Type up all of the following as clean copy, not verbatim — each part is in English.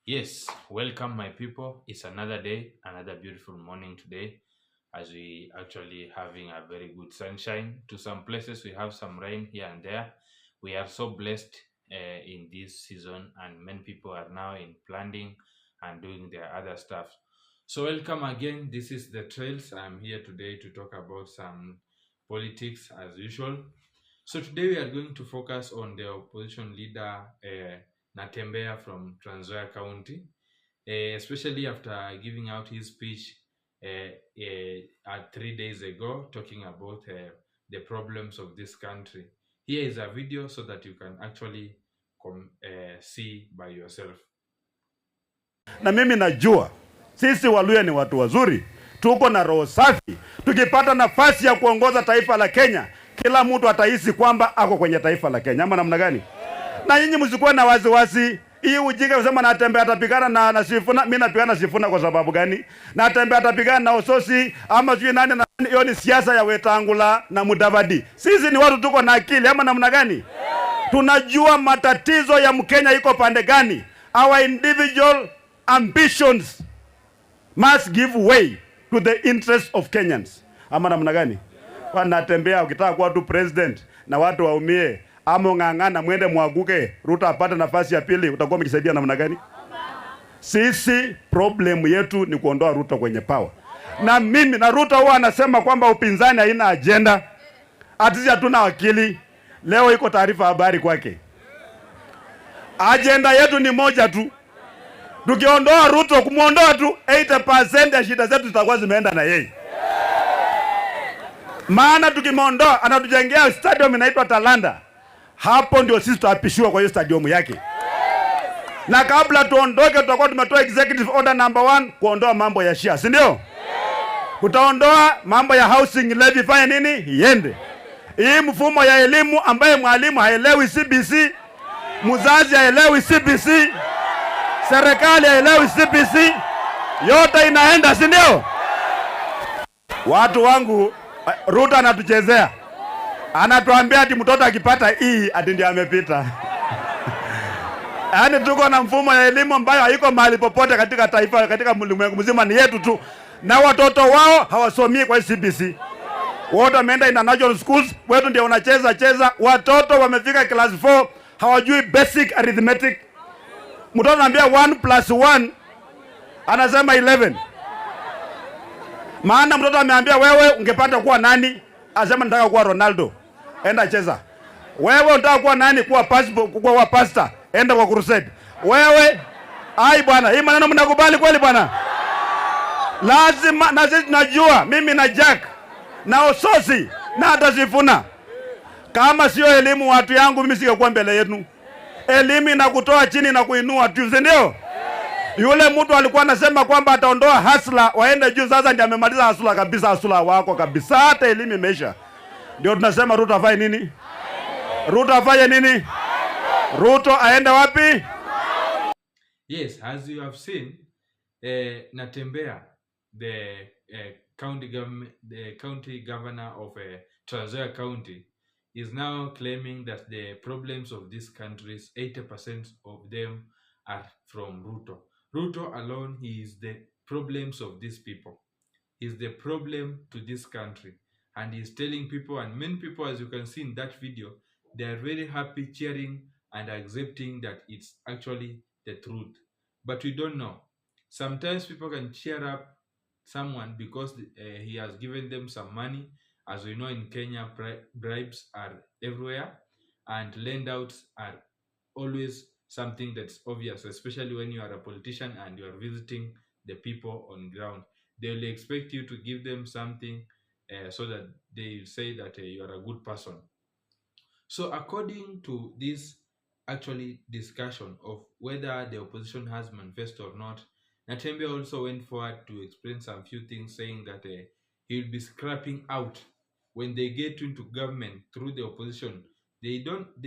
Yes, welcome my people. It's another day, another beautiful morning today, as we actually having a very good sunshine. To some places we have some rain here and there. We are so blessed in this season, and many people are now in planting and doing their other stuff. So welcome again. This is the Trails. I'm here today to talk about some politics as usual. So today we are going to focus on the opposition leader Natembea from Trans Nzoia County, especially after giving out his speech 3 days ago, talking about the problems of this country. Here is a video so that you can actually see by yourself. Na mimi najua sisi Waluya ni watu wazuri, tuko na roho safi. Tukipata nafasi ya kuongoza taifa la Kenya, kila mtu atahisi kwamba ako kwenye taifa la Kenya. Ama namna gani? Na nyinyi msikuwe na wasiwasi. Hii ujinga kusema Natembea atapigana na Sifuna, mimi napigana Sifuna kwa sababu gani? Natembea atapigana na Ososi ama sijui nani na nani. Hiyo ni siasa ya Wetangula na Mudavadi. Sisi ni watu tuko na akili. Ama namna gani? Tunajua matatizo ya Mkenya iko pande gani. Our individual ambitions must give way to the interests of Kenyans. Ama namna gani? Kwa Natembea ukitaka kuwa tu president na watu waumie, ama ng'ang'ana mwende mwaguke, Ruto apate nafasi ya pili, utakuwa mkisaidia namna gani? Sisi problem yetu ni kuondoa Ruto kwenye power. Na mimi na Ruto huwa anasema kwamba upinzani haina agenda. Sisi hatuna akili. Leo iko taarifa habari kwake. Agenda yetu ni moja tu. Tukiondoa Ruto, kumuondoa tu 80% ya shida zetu zitakuwa zimeenda na yeye. Maana tukimuondoa anatujengea stadium inaitwa Talanda. Hapo ndio sisi tutapishiwa kwa hiyo stadium yake. Na kabla tuondoke tutakuwa tumetoa executive order number 1 kuondoa mambo ya SHA, si ndio? Tutaondoa mambo ya housing levy, fanya nini? Iende. Hii mfumo ya elimu ambaye mwalimu haelewi CBC, mzazi haelewi CBC, serikali haelewi CBC, yote inaenda, si ndio? Watu wangu, Ruto anatuchezea. Anatuambia ati mtoto akipata hii ati ndiye amepita. Yaani tuko na mfumo ya elimu ambayo haiko mahali popote katika taifa, katika ulimwengu mzima, ni yetu tu. Na watoto wao hawasomii kwa CBC. Wote wameenda international schools, wetu ndio unacheza. Watoto wamefika class 4 hawajui basic arithmetic. Mtoto anambia 1 + 1 anasema 11. Maana mtoto ameambia wewe ungepata kuwa nani? Asema nataka kuwa Ronaldo. Enda cheza. Wewe unataka kuwa nani? Kuwa pastor. Enda kwa crusade. Wewe ai bwana, hii maneno mnakubali kweli bwana? Lazima, na sisi tunajua, mimi na Jack na Ososi na hata Sifuna, kama sio elimu watu yangu mimi singekuwa mbele yenu. Elimu inakutoa chini na kuinua tu, si ndio? Yule mtu alikuwa anasema kwamba ataondoa hasla waende juu, sasa ndiye amemaliza hasla kabisa, hasla wako kabisa, hata elimu imeisha. Ndio tunasema Ruto afanye nini? Ruto afanye nini? Ruto aende wapi? Yes, as you have seen, Natembea, the county governor of Trans Nzoia County, is now claiming that the problems of this country, 80% of them are from Ruto. Ruto alone, he is the problems of these people. He is the problem to this country. And he's telling people, and many people, as you can see in that video, they are very happy, cheering, and accepting that it's actually the truth. But we don't know. Sometimes people can cheer up someone because he has given them some money. As we know, in Kenya, bribes are everywhere, and lendouts are always something that's obvious, especially when you are a politician and you are visiting the people on ground. They will expect you to give them something so that they say that you are a good person. So according to this actually discussion of whether the opposition has manifesto or not, Natembea also went forward to explain some few things, saying that he will be scrapping out when they get into government through the opposition. They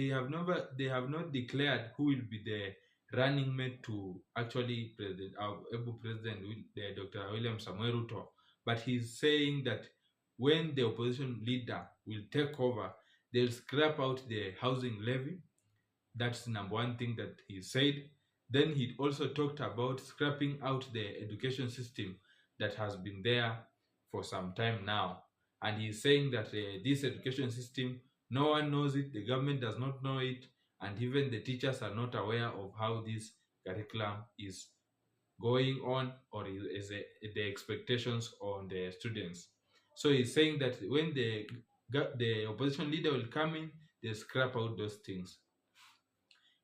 have not declared who will be the running mate to actually our able president, Dr. William Samuel Ruto. But he's saying that when the opposition leader will take over, they'll scrap out the housing levy. That's number one thing that he said. Then he also talked about scrapping out the education system that has been there for some time now. And he's saying that this education system, no one knows it, the government does not know it, and even the teachers are not aware of how this curriculum is going on, or the expectations on the students. So he's saying that when the opposition leader will come in, they scrap out those things.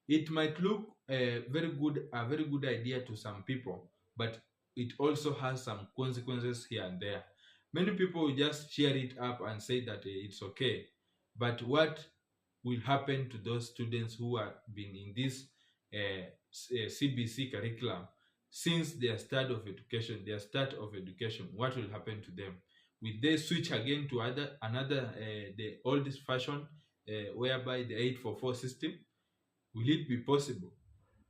It might look a very good idea to some people, but it also has some consequences here and there. Many people will just cheer it up and say that it's okay, but what will happen to those students who have been in this CBC curriculum since their start of education? What will happen to them? Will they switch again to another the oldest fashion, whereby the 844 system? Will it be possible?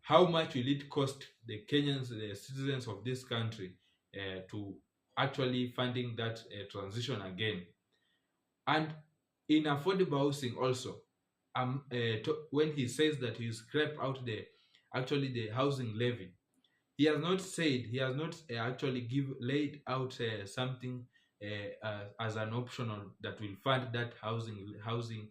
How much will it cost the Kenyans, the citizens of this country, to actually funding that transition again? And in affordable housing also, when he says that he scrap out the housing levy, he has not actually laid out something as an optional that will fund that housing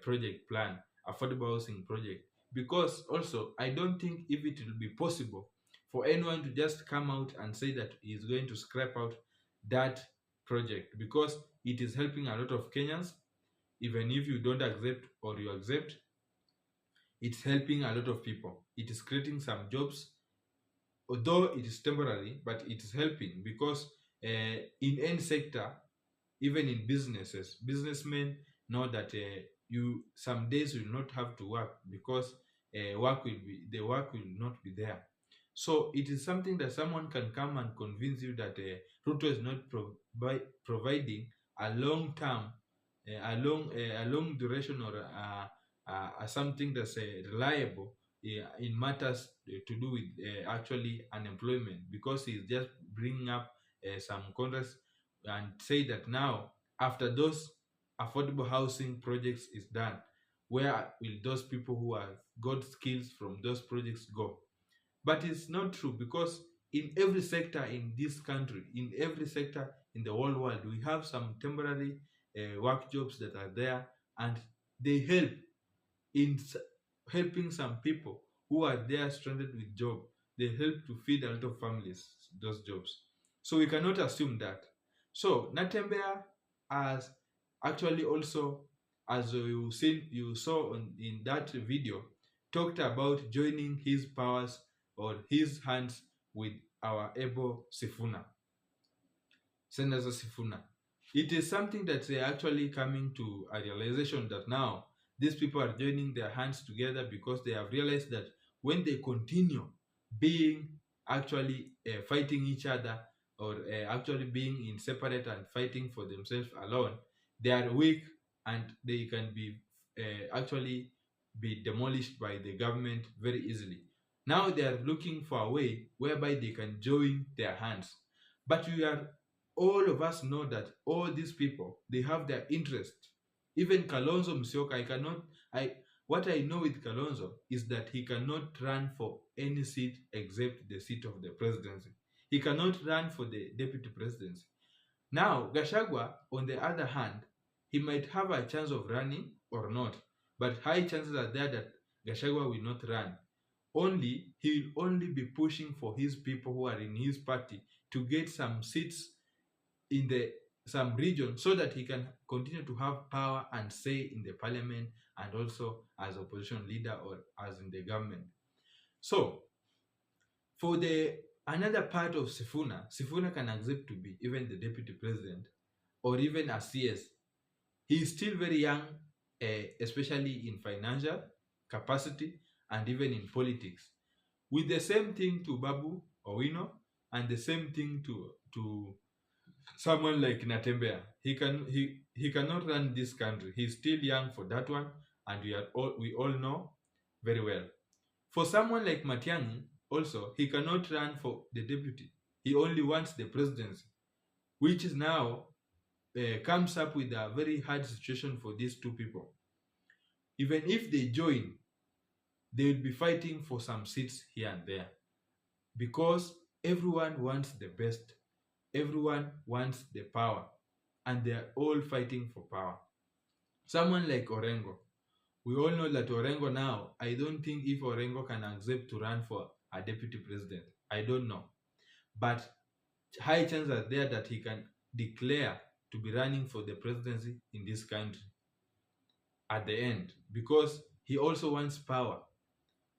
project plan, affordable housing project. Because also, I don't think if it will be possible for anyone to just come out and say that he is going to scrap out that project, because it is helping a lot of Kenyans. Even if you don't accept or you accept, it's helping a lot of people. It is creating some jobs, although it is temporary, but it is helping. Because in any sector, even in businesses, businessmen know that you some days will not have to work, because the work will not be there. So it is something that someone can come and convince you that Ruto is not providing a long term, a long duration, or something that's reliable in matters to do with actually unemployment, because he's just bringing up some contracts and say that now, after those affordable housing projects is done, where will those people who have got skills from those projects go? But it's not true, because in every sector in this country, in every sector in the whole world, we have some temporary work jobs that are there, and they help in helping some people who are there stranded with job. They help to feed a lot of families those jobs. So we cannot assume that. So Natembea has actually also, as you saw in that video, talked about joining his powers or his hands with our able Senator Sifuna. It is something that they are actually coming to a realization that now these people are joining their hands together, because they have realized that when they continue being actually fighting each other, or actually being in separate and fighting for themselves alone, they are weak, and they can be actually be demolished by the government very easily. Now they are looking for a way whereby they can join their hands. But all of us know that all these people, they have their interest. Even Kalonzo Musyoka, what I know with Kalonzo is that he cannot run for any seat except the seat of the presidency. He cannot run for the deputy presidency. Now, Gashagwa, on the other hand, he might have a chance of running or not, but high chances are there that Gashagwa will not run. He will only be pushing for his people who are in his party to get some seats in some region, so that he can continue to have power and say in the parliament, and also as opposition leader or as in the government. So for the another part of Sifuna can accept to be even the deputy president, or even a CS. He is still very young, especially in financial capacity and even in politics. With the same thing to Babu Owino, and the same thing to someone like Natembea. He cannot run this country. He's still young for that one, and we all know very well. For someone like Matiang'i, also, he cannot run for the deputy. He only wants the presidency, which is now comes up with a very hard situation for these two people. Even if they join, they will be fighting for some seats here and there because everyone wants the best, everyone wants the power, and they are all fighting for power. Someone like Orengo, we all know that Orengo now, I don't think if Orengo can accept to run for a deputy president. I don't know. But high chances are there that he can declare to be running for the presidency in this country at the end because he also wants power.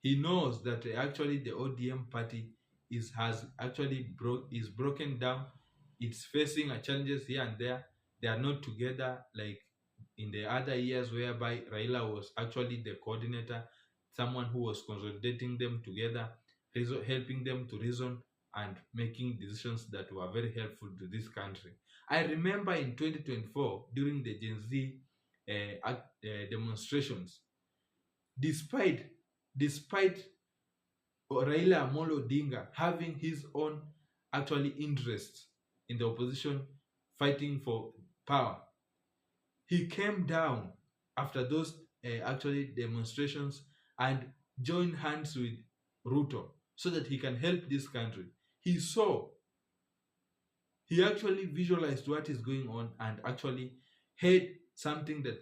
He knows that actually the ODM party is broken down. It's facing a challenges here and there. They are not together like in the other years whereby Raila was actually the coordinator, someone who was consolidating them together, helping them to reason and making decisions that were very helpful to this country. I remember in 2024 during the Gen Z demonstrations, despite Raila Amolo Odinga having his own actually interests in the opposition fighting for power, he came down after those actually demonstrations and joined hands with Ruto so that he can help this country. He actually visualized what is going on and actually had something that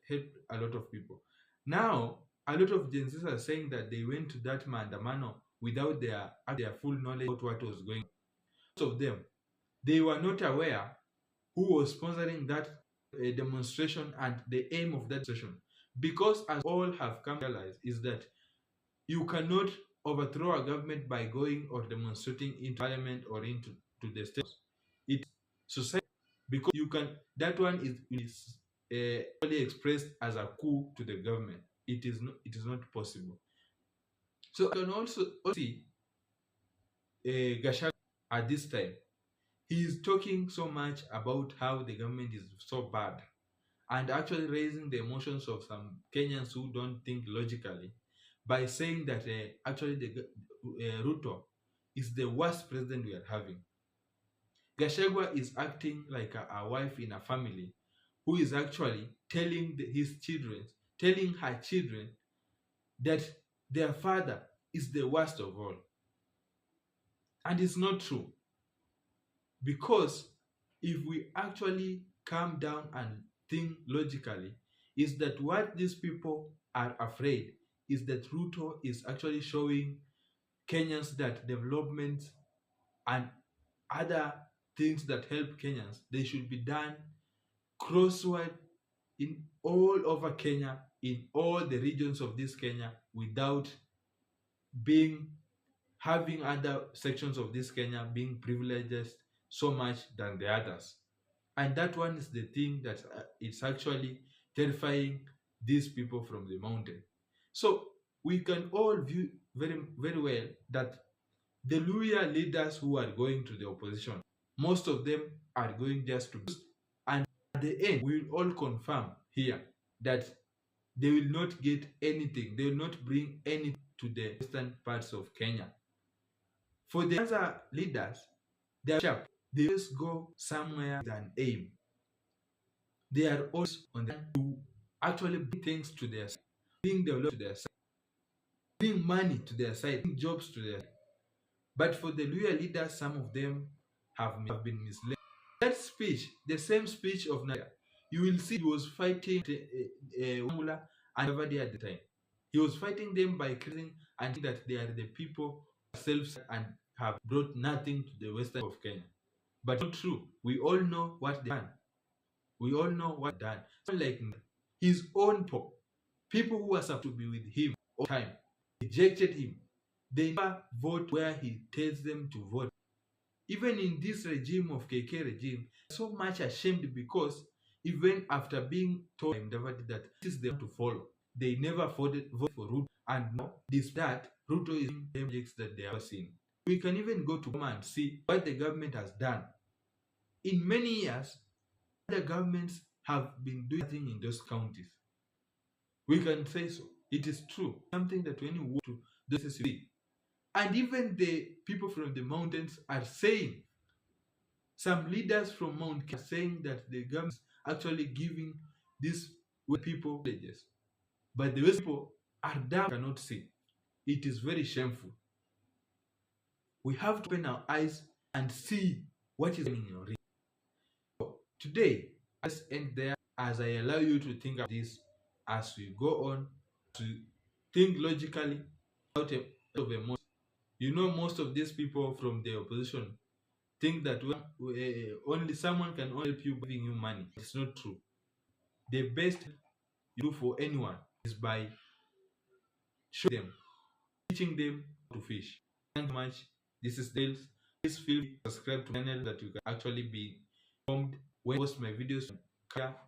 helped a lot of people. Now, a lot of Gen Zs are saying that they went to that mandamano without their full knowledge about what was going on. Most of them, they were not aware who was sponsoring that demonstration and the aim of that session. Because as all have come to realize is that you cannot overthrow a government by going or demonstrating into parliament or into the state. It's society because you can that one is only expressed as a coup to the government. It is not possible. So I can also see Gachagua at this time. He is talking so much about how the government is so bad and actually raising the emotions of some Kenyans who don't think logically by saying that actually the Ruto is the worst president we are having. Gachagua is acting like a wife in a family who is actually telling her children that their father is the worst of all. And it's not true. Because if we actually calm down and think logically, is that what these people are afraid is that Ruto is actually showing Kenyans that development and other things that help Kenyans, they should be done crosswise in all over Kenya, in all the regions of this Kenya, without having other sections of this Kenya being privileged so much than the others. And that one is the thing that it's actually terrifying these people from the mountain. So we can all view very, very well that the Luya leaders who are going to the opposition, most of them are going just to boost. And at the end, we will all confirm here that they will not get anything. They will not bring anything to the western parts of Kenya. For the other leaders, they are sharp. They always go somewhere with an aim. They are always on the to actually bring things to their side, bring development to their side, bring money to their side, bring jobs to their side. But for the Luya leaders, some of them have been misled. That speech, the same speech of Nadia, you will see he was fighting Wangula and everybody at the time. He was fighting them by creating and saying that they are the people themselves and have brought nothing to the western of Kenya. But not true. We all know what they done. We all know what they done. So like his own people who were supposed to be with him all the time rejected him. They never vote where he tells them to vote. Even in this regime of KK regime, so much ashamed because even after being told that this is the one to follow, they never voted for Ruto. And now, this that Ruto is in the projects that they have seen. We can even go to and see what the government has done. In many years, the governments have been doing nothing in those counties. We can say so. It is true. Something that when you walk to those cities, and even the people from the mountains are saying, some leaders from Mount Kenya are saying that the government is actually giving these people villages. But the West people are dumb, cannot see. it is very shameful. We have to open our eyes and see what is happening in our region. So today, let's end there as I allow you to think of this as we go on to think logically out of emotion. You know, most of these people from the opposition think that only someone can only help you by giving you money. It's not true. The best you do for anyone is by showing them, teaching them how to fish. Thank you much. This is Dales. Please feel free to subscribe to my channel that you can actually be informed when I post my videos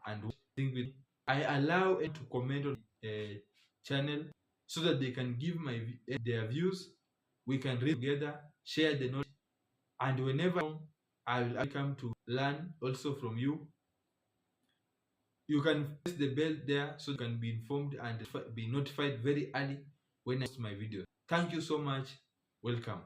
and think with me. I allow them to comment on the channel so that they can give their views. We can read together, share the knowledge, and whenever I will come to learn also from you. You can press the bell there so you can be informed and be notified very early when I post my videos. Thank you so much. Welcome.